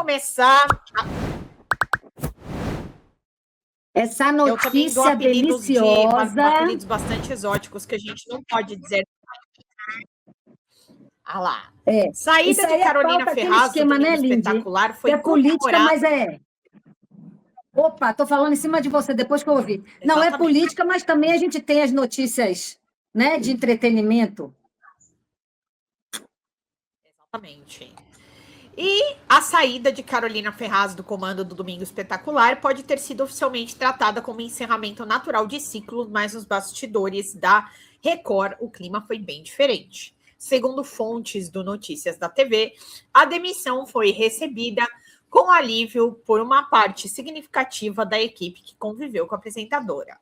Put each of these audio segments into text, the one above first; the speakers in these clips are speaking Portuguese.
começar... Essa notícia deliciosa... apelidos bastante exóticos que a gente não pode dizer. Ah lá. Saída de Carolina Ferraz do Domingo Espetacular foi política, mas é... Opa, estou falando em cima de você, depois que eu ouvi. Exatamente. Não é política, mas também a gente tem as notícias, né, de entretenimento. Exatamente. E a saída de Carolina Ferraz do comando do Domingo Espetacular pode ter sido oficialmente tratada como encerramento natural de ciclo, mas nos bastidores da Record o clima foi bem diferente. Segundo fontes do Notícias da TV, a demissão foi recebida com alívio por uma parte significativa da equipe que conviveu com a apresentadora.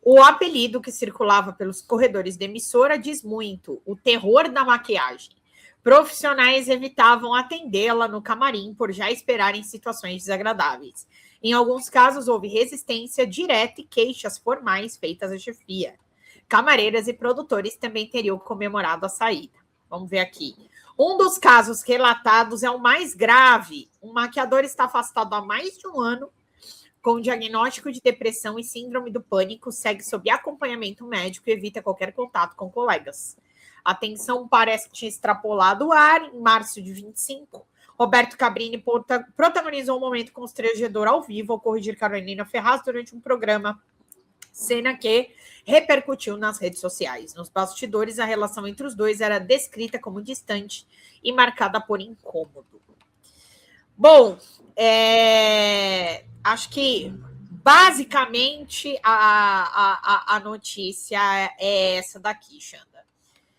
O apelido que circulava pelos corredores da emissora diz muito: o terror da maquiagem. Profissionais evitavam atendê-la no camarim por já esperarem situações desagradáveis. Em alguns casos, houve resistência direta e queixas formais feitas à chefia. Camareiras e produtores também teriam comemorado a saída. Vamos ver aqui. Um dos casos relatados é o mais grave. Um maquiador está afastado há mais de um ano com diagnóstico de depressão e síndrome do pânico, segue sob acompanhamento médico e evita qualquer contato com colegas. A tensão parece que tinha extrapolado o ar. Em março de 25, Roberto Cabrini protagonizou um momento constrangedor ao vivo ao corrigir Carolina Ferraz durante um programa, cena que repercutiu nas redes sociais. Nos bastidores, a relação entre os dois era descrita como distante e marcada por incômodo. Bom, acho que basicamente a notícia é essa daqui, Xanda.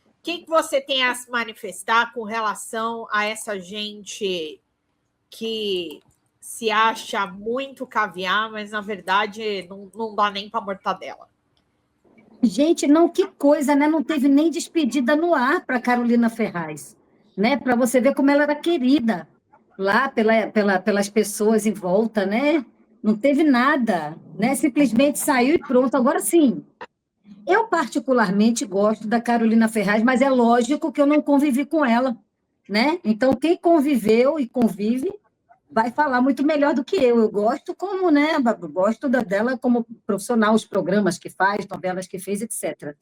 O que você tem a se manifestar com relação a essa gente que se acha muito caviar, mas na verdade não dá nem para mortadela? Gente, não, que coisa, né? Não teve nem despedida no ar para Carolina Ferraz, né? Para você ver como ela era querida lá pelas pessoas em volta, né? Não teve nada, né? Simplesmente saiu e pronto. Agora sim, eu particularmente gosto da Carolina Ferraz, mas é lógico que eu não convivi com ela, né? Então, quem conviveu e convive vai falar muito melhor do que eu. Eu gosto como, né? Gosto dela como profissional, os programas que faz, novelas que fez, etc.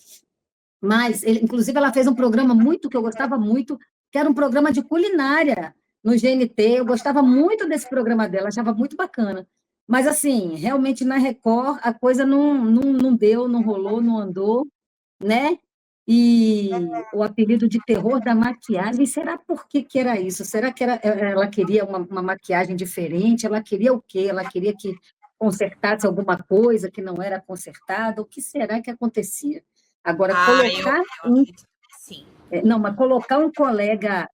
Mas, inclusive, ela fez um programa que eu gostava muito, que era um programa de culinária no GNT. Eu gostava muito desse programa dela, achava muito bacana. Mas, assim, realmente na Record a coisa não deu, não rolou, não andou, né? E o apelido de terror da maquiagem, será por que era isso? Será que ela queria uma maquiagem diferente? Ela queria o quê? Ela queria que consertasse alguma coisa que não era consertada? O que será que acontecia? Agora, sim. Mas colocar um colega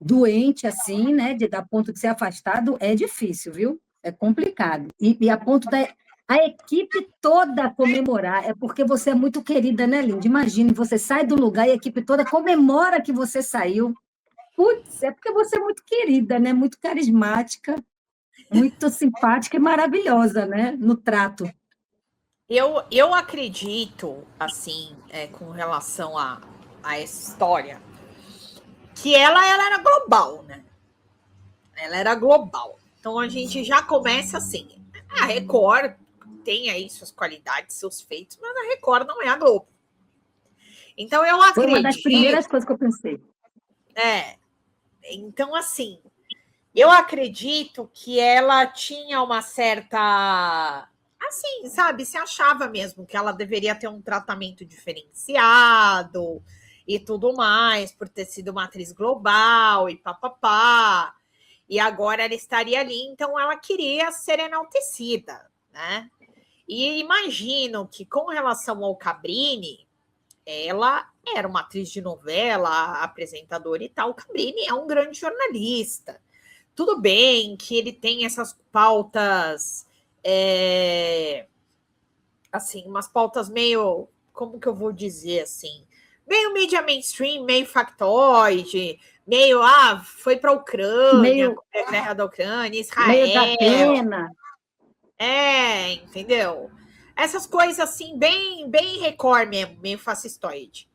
doente assim, né, a ponto de ser afastado, é difícil, viu? É complicado. E a ponto da a equipe toda comemorar, é porque você é muito querida, né, Linda? Imagine, você sai do lugar e a equipe toda comemora que você saiu. Putz, é porque você é muito querida, né? Muito carismática, muito simpática e maravilhosa, né? No trato. Eu acredito, assim, com relação a essa história, que ela era global, né? Ela era global. Então a gente já começa assim. A Record tem aí suas qualidades, seus feitos, mas a Record não é a Globo. Então eu acredito... Foi uma das primeiras coisas que eu pensei. Então, assim, eu acredito que ela tinha uma certa... Assim, sabe? Se achava mesmo que ela deveria ter um tratamento diferenciado e tudo mais, por ter sido uma atriz global e papapá. E agora ela estaria ali, então ela queria ser enaltecida, né? E imagino que, com relação ao Cabrini, ela era uma atriz de novela, apresentadora e tal. O Cabrini é um grande jornalista. Tudo bem que ele tem essas pautas, assim, umas pautas meio, como que eu vou dizer, assim, meio mídia mainstream, meio factoide, meio, foi para a Ucrânia, a guerra da Ucrânia, Israel. Meio da pena. Entendeu? Essas coisas, assim, bem Record mesmo, meio fascistoide.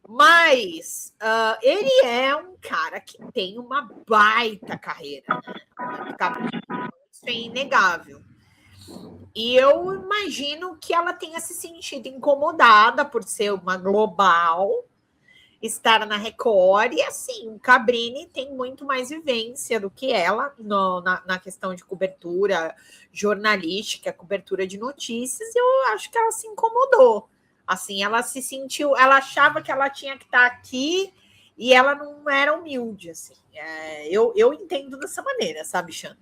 Mas ele é um cara que tem uma baita carreira, né? Isso é inegável. E eu imagino que ela tenha se sentido incomodada por ser uma global, estar na Record, e assim, o Cabrini tem muito mais vivência do que ela na questão de cobertura jornalística, cobertura de notícias, e eu acho que ela se incomodou. Assim, ela se sentiu, ela achava que ela tinha que estar aqui e ela não era humilde, assim. Eu entendo dessa maneira, sabe, Xana?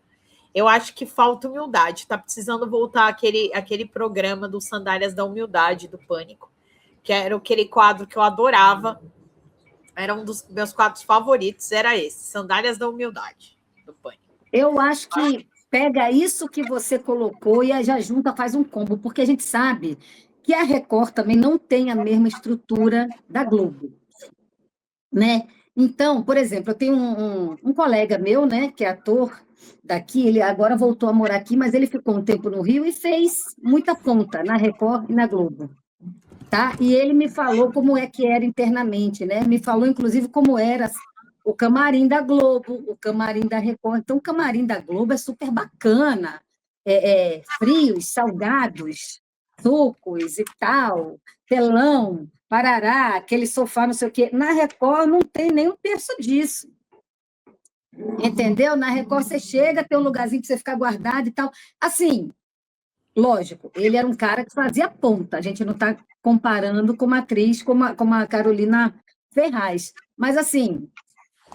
Eu acho que falta humildade. Tá precisando voltar aquele programa do Sandálias da Humildade, do Pânico, que era aquele quadro que eu adorava. Era um dos meus quadros favoritos, era esse, Sandálias da Humildade, do Pânico. Eu acho que pega isso que você colocou e já junta, faz um combo, porque a gente sabe que a Record também não tem a mesma estrutura da Globo, né? Então, por exemplo, eu tenho um colega meu, né, que é ator daqui, ele agora voltou a morar aqui, mas ele ficou um tempo no Rio e fez muita ponta na Record e na Globo, tá? E ele me falou como é que era internamente, né? Me falou, inclusive, como era o camarim da Globo, o camarim da Record. Então, o camarim da Globo é super bacana, frios, salgados, sucos e tal, telão, parará, aquele sofá, não sei o quê. Na Record não tem nem um terço disso. Entendeu? Na Record você chega, tem um lugarzinho para você ficar guardado e tal. Assim, lógico, ele era um cara que fazia ponta. A gente não está comparando com uma atriz como a Carolina Ferraz. Mas, assim,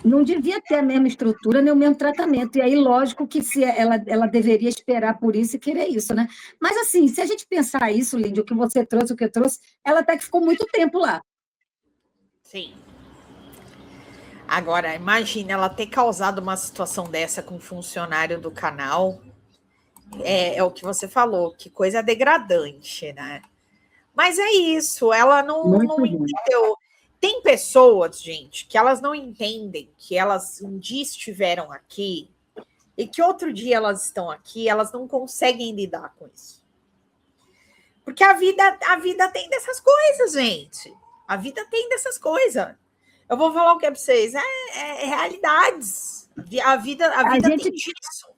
não devia ter a mesma estrutura nem o mesmo tratamento. E aí, lógico que se ela deveria esperar por isso e querer isso, né? Mas, assim, se a gente pensar isso, Lídia, o que você trouxe, o que eu trouxe, ela até que ficou muito tempo lá. Sim. Agora, imagina ela ter causado uma situação dessa com um funcionário do canal. É o que você falou, que coisa degradante, né? Mas é isso, ela não entendeu. Tem pessoas, gente, que elas não entendem que elas um dia estiveram aqui e que outro dia elas estão aqui, elas não conseguem lidar com isso. Porque a vida tem dessas coisas, gente. A vida tem dessas coisas. Eu vou falar o que é para vocês. É realidades. A vida tem disso.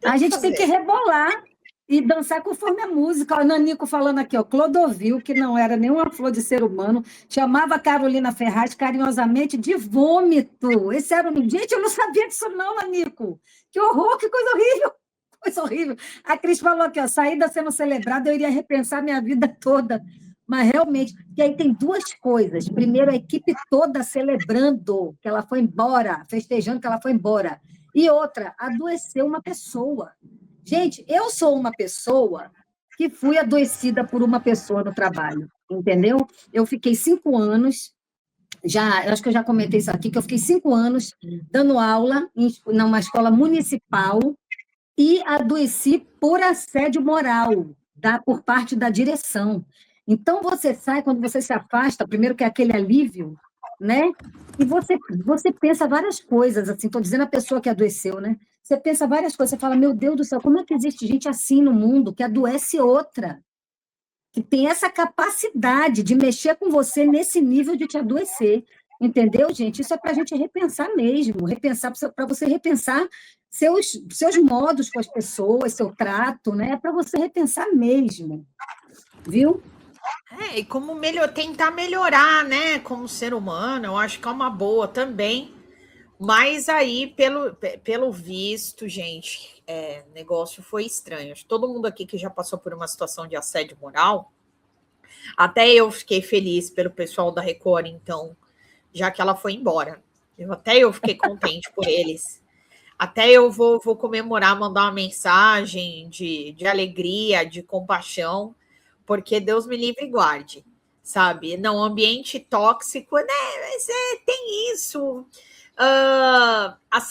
A gente tem que rebolar e dançar conforme a música. O Nanico falando aqui, ó, Clodovil, que não era nenhuma flor de ser humano, chamava Carolina Ferraz carinhosamente de vômito. Esse era o... Gente, eu não sabia disso não, Nanico. Que horror, que coisa horrível. Coisa horrível. A Cris falou aqui, ó, saída sendo celebrada, eu iria repensar minha vida toda. Mas realmente, e aí tem duas coisas. Primeiro, a equipe toda celebrando que ela foi embora, festejando que ela foi embora. E outra, adoeceu uma pessoa. Gente, eu sou uma pessoa que fui adoecida por uma pessoa no trabalho, entendeu? Eu fiquei 5 anos, acho que eu já comentei isso aqui, que eu fiquei 5 anos dando aula numa escola municipal e adoeci por assédio moral por parte da direção. Então, você sai, quando você se afasta, primeiro que é aquele alívio, né? E você pensa várias coisas, assim, estou dizendo a pessoa que adoeceu, né? Você pensa várias coisas, você fala, meu Deus do céu, como é que existe gente assim no mundo que adoece outra? Que tem essa capacidade de mexer com você nesse nível de te adoecer. Entendeu, gente? Isso é para a gente repensar mesmo, repensar para você repensar seus modos com as pessoas, seu trato, né? É para você repensar mesmo, viu? E como tentar melhorar, né? Como ser humano, eu acho que é uma boa também. Mas aí, pelo visto, gente, negócio foi estranho. Todo mundo aqui que já passou por uma situação de assédio moral, até eu fiquei feliz pelo pessoal da Record, então, já que ela foi embora. Até eu fiquei contente por eles. Até eu vou comemorar, mandar uma mensagem de alegria, de compaixão, porque Deus me livre e guarde, sabe? Não, ambiente tóxico, né? Mas tem isso.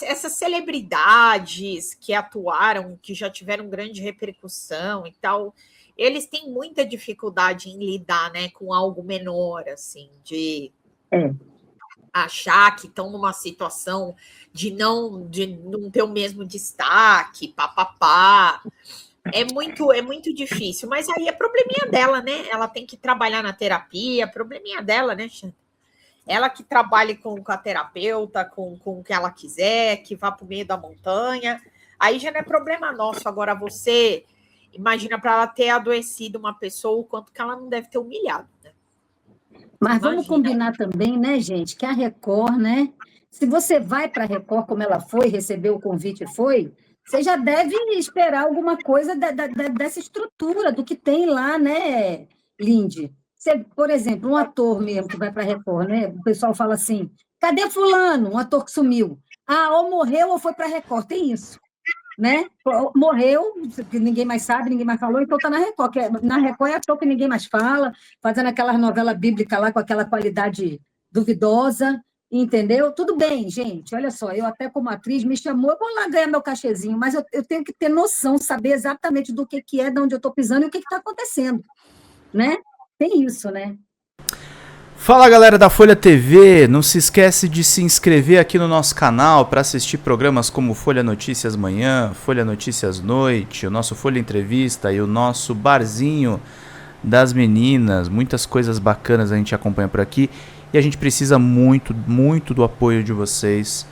Essas celebridades que atuaram, que já tiveram grande repercussão e tal, eles têm muita dificuldade em lidar, né, com algo menor, assim, de achar que estão numa situação de não ter o mesmo destaque, papapá. É muito difícil, mas aí é probleminha dela, né? Ela tem que trabalhar na terapia, probleminha dela, né, Xana? Ela que trabalhe com a terapeuta, com o que ela quiser, que vá para o meio da montanha. Aí já não é problema nosso. Agora você imagina para ela ter adoecido uma pessoa, o quanto que ela não deve ter humilhado, né? Mas vamos combinar também, né, gente, que a Record, né? Se você vai para a Record como ela foi, recebeu o convite e foi, você já deve esperar alguma coisa dessa estrutura, do que tem lá, né, Lindy? Você, por exemplo, um ator mesmo que vai para a Record, né? O pessoal fala assim: cadê fulano? Um ator que sumiu. Ah, ou morreu ou foi para a Record. Tem isso, né? Morreu, que ninguém mais sabe, ninguém mais falou, então está na Record. Na Record é ator que ninguém mais fala, fazendo aquela novela bíblica lá com aquela qualidade duvidosa, entendeu? Tudo bem, gente, olha só, eu até como atriz me chamou, eu vou lá ganhar meu cachezinho, mas eu tenho que ter noção, saber exatamente do que é, de onde eu estou pisando e o que está acontecendo, né? Tem isso, né? Fala galera da Folha TV, não se esquece de se inscrever aqui no nosso canal para assistir programas como Folha Notícias Manhã, Folha Notícias Noite, o nosso Folha Entrevista e o nosso Barzinho das Meninas. Muitas coisas bacanas a gente acompanha por aqui e a gente precisa muito, muito do apoio de vocês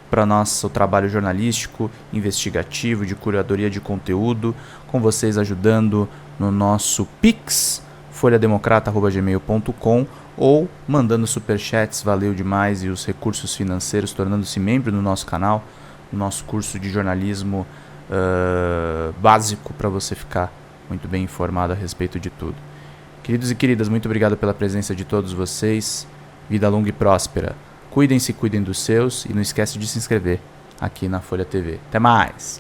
para nosso trabalho jornalístico, investigativo, de curadoria de conteúdo, com vocês ajudando no nosso Pix, folhademocrata@gmail.com, ou mandando superchats, valeu demais, e os recursos financeiros, tornando-se membro do nosso canal, no nosso curso de jornalismo básico, para você ficar muito bem informado a respeito de tudo. Queridos e queridas, muito obrigado pela presença de todos vocês, vida longa e próspera, cuidem-se, cuidem dos seus, e não esquece de se inscrever aqui na Folha TV. Até mais!